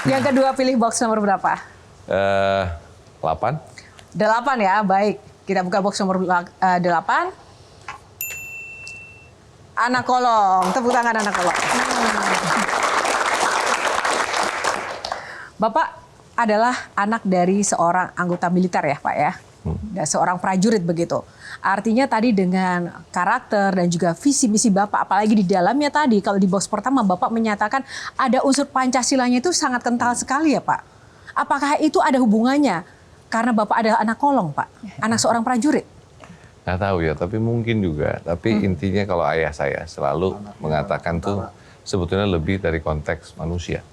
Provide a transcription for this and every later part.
Yang kedua pilih box nomor berapa? 8. 8 ya, baik. Kita buka box nomor 8. Anak kolong, tepuk tangan anak kolong. Bapak adalah anak dari seorang anggota militer ya Pak ya? Dan seorang prajurit begitu. Artinya tadi dengan karakter dan juga visi misi Bapak, apalagi di dalamnya tadi, kalau di box pertama Bapak menyatakan ada unsur Pancasilanya itu sangat kental sekali ya Pak. Apakah itu ada hubungannya? Karena Bapak adalah anak kolong Pak, anak seorang prajurit. Nggak tahu ya, tapi mungkin juga. Tapi intinya kalau ayah saya selalu mengatakan tuh sebetulnya lebih dari konteks manusia.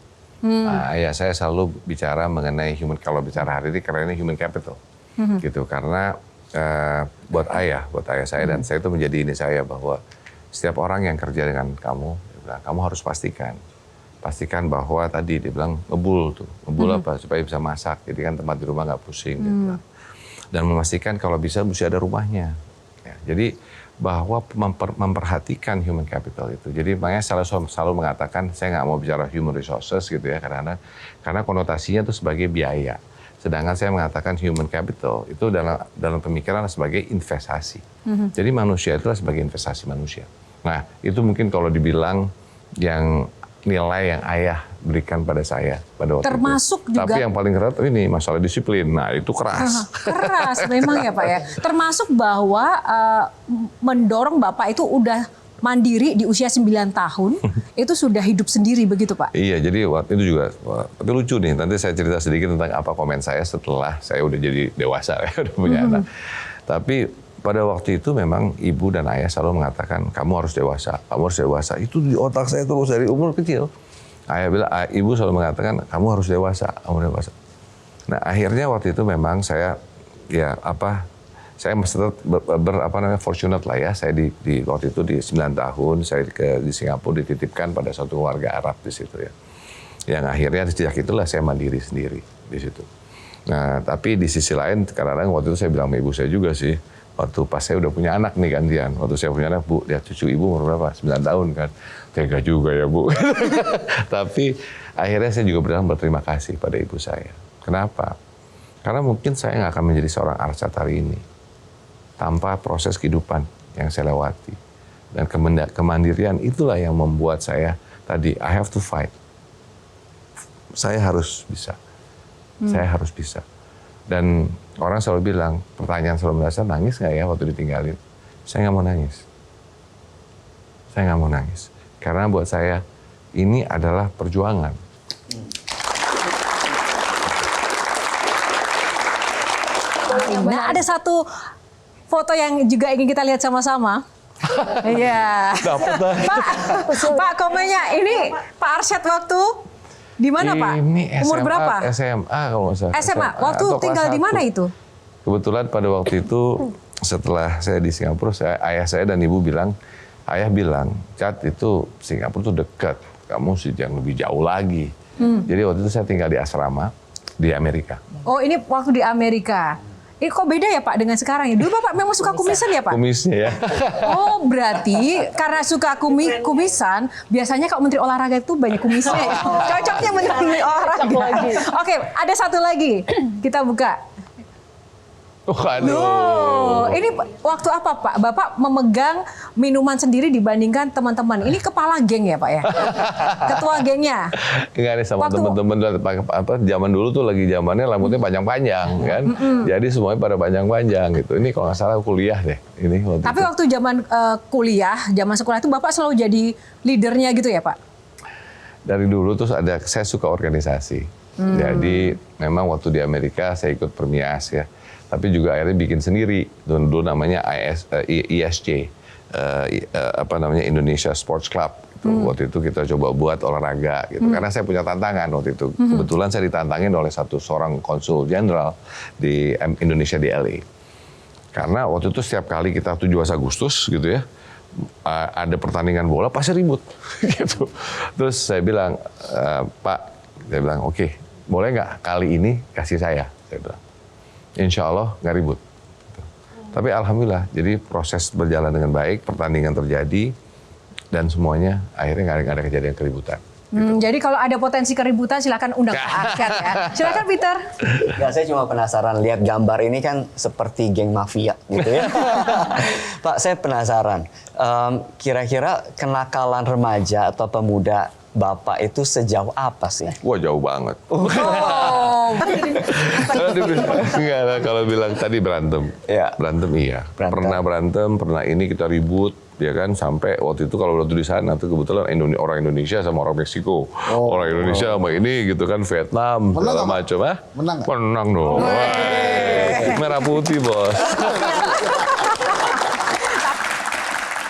Nah, ayah saya selalu bicara mengenai kalau bicara hari ini kerennya human capital. Gitu, karena buat ayah saya dan saya itu menjadi ini saya bahwa setiap orang yang kerja dengan kamu, dia bilang, kamu harus pastikan bahwa tadi dia bilang ngebul apa supaya bisa masak, jadi kan tempat di rumah nggak pusing. Dia bilang. Dan memastikan kalau bisa mesti ada rumahnya. Ya, jadi bahwa memperhatikan human capital itu. Jadi makanya selalu mengatakan saya nggak mau bicara human resources gitu ya karena konotasinya itu sebagai biaya. Sedangkan saya mengatakan human capital itu dalam pemikiran sebagai investasi. Jadi manusia itulah sebagai investasi manusia. Nah itu mungkin kalau dibilang yang nilai yang ayah berikan pada saya pada waktu termasuk itu. juga. Tapi yang paling keras ini masalah disiplin. Nah itu keras. Keras memang ya Pak ya. Termasuk bahwa mendorong Bapak itu udah mandiri di usia 9 tahun, itu sudah hidup sendiri begitu Pak? Iya, jadi waktu itu juga, tapi lucu nih, nanti saya cerita sedikit tentang apa komen saya setelah saya udah jadi dewasa, ya, udah punya anak. Tapi pada waktu itu memang ibu dan ayah selalu mengatakan, kamu harus dewasa, kamu harus dewasa. Itu di otak saya terus dari umur kecil. Ibu selalu mengatakan, kamu harus dewasa, kamu dewasa. Nah akhirnya waktu itu memang saya, saya fortunate lah ya, saya di waktu itu di 9 tahun, saya di Singapura dititipkan pada satu keluarga Arab di situ ya. Yang akhirnya sejak itulah saya mandiri sendiri di situ. Nah tapi di sisi lain, kadang-kadang waktu itu saya bilang sama ibu saya juga sih, waktu pas saya udah punya anak nih gantian, waktu saya punya anak, Bu, lihat cucu ibu umur berapa? 9 tahun kan. Tega juga ya Bu. Tapi akhirnya saya juga berterima kasih pada ibu saya. Kenapa? Karena mungkin saya nggak akan menjadi seorang Arsyad hari ini tanpa proses kehidupan yang saya lewati. Dan kemandirian itulah yang membuat saya tadi, I have to fight. Saya harus bisa. Saya harus bisa. Dan orang selalu bilang, pertanyaan selalu mendasar, nangis nggak ya waktu ditinggalin? Saya nggak mau nangis. Saya nggak mau nangis. Karena buat saya, ini adalah perjuangan. Nah ada satu foto yang juga ingin kita lihat sama-sama. Iya. Pak, komennya ini Pak Arsyad waktu di mana Pak? Ini Umur SMA, berapa? SMA kalau nggak salah. SMA. Waktu tinggal di mana itu? Kebetulan pada waktu itu setelah saya di Singapura, ayah saya dan ibu bilang, ayah bilang, Cat itu Singapura tuh dekat, kamu sih jangan lebih jauh lagi. Jadi waktu itu saya tinggal di asrama di Amerika. Oh ini waktu di Amerika. Ini kok beda ya Pak dengan sekarang ya? Dulu Bapak memang suka kumisan ya Pak? Kumisnya ya. Oh berarti karena suka kumisan, biasanya kalau Menteri Olahraga itu banyak kumisnya ya? Cocoknya Menteri Olahraga. Oke, ada satu lagi. Kita buka. Waduh. Ini waktu apa Pak? Bapak memegang minuman sendiri dibandingkan teman-teman. Ini kepala geng ya Pak ya? Ketua gengnya? Enggak ada sama teman-teman. Zaman dulu tuh lagi zamannya rambutnya panjang-panjang kan. Jadi semuanya pada panjang-panjang gitu. Ini kalau nggak salah kuliah deh. Tapi waktu zaman kuliah, zaman sekolah itu Bapak selalu jadi leadernya gitu ya Pak? Dari dulu tuh saya suka organisasi. Jadi memang waktu di Amerika saya ikut Permias ya. Tapi juga akhirnya bikin sendiri. Dulu namanya ISC, Indonesia Sports Club. Gitu. Waktu itu kita coba buat olahraga gitu. Karena saya punya tantangan waktu itu. Kebetulan saya ditantangin oleh seorang konsul jenderal di Indonesia di LA. Karena waktu itu setiap kali kita 17 Agustus gitu ya, ada pertandingan bola pasti ribut gitu. Terus saya bilang, Pak, saya bilang oke, boleh nggak kali ini kasih saya bilang. Insya Allah nggak ribut. Tapi alhamdulillah, jadi proses berjalan dengan baik, pertandingan terjadi, dan semuanya akhirnya nggak ada kejadian keributan. Jadi kalau ada potensi keributan silakan undang Pak Arsyad ya. Silakan Peter. Ya, saya cuma penasaran lihat gambar ini kan seperti geng mafia gitu ya. Pak, saya penasaran. Kira-kira kenakalan remaja atau pemuda Bapak itu sejauh apa sih? Wah, jauh banget. Oh. Enggak lah, kalau bilang tadi berantem. Iya. Berantem iya. Berantem. Pernah berantem, pernah ini kita ribut, ya kan, sampai waktu itu kalau waktu di sana tuh kebetulan orang Indonesia sama orang Meksiko. Orang Indonesia sama ini gitu kan, Vietnam, segala macam. Menang nggak? Menang dong. Merah putih, Bos.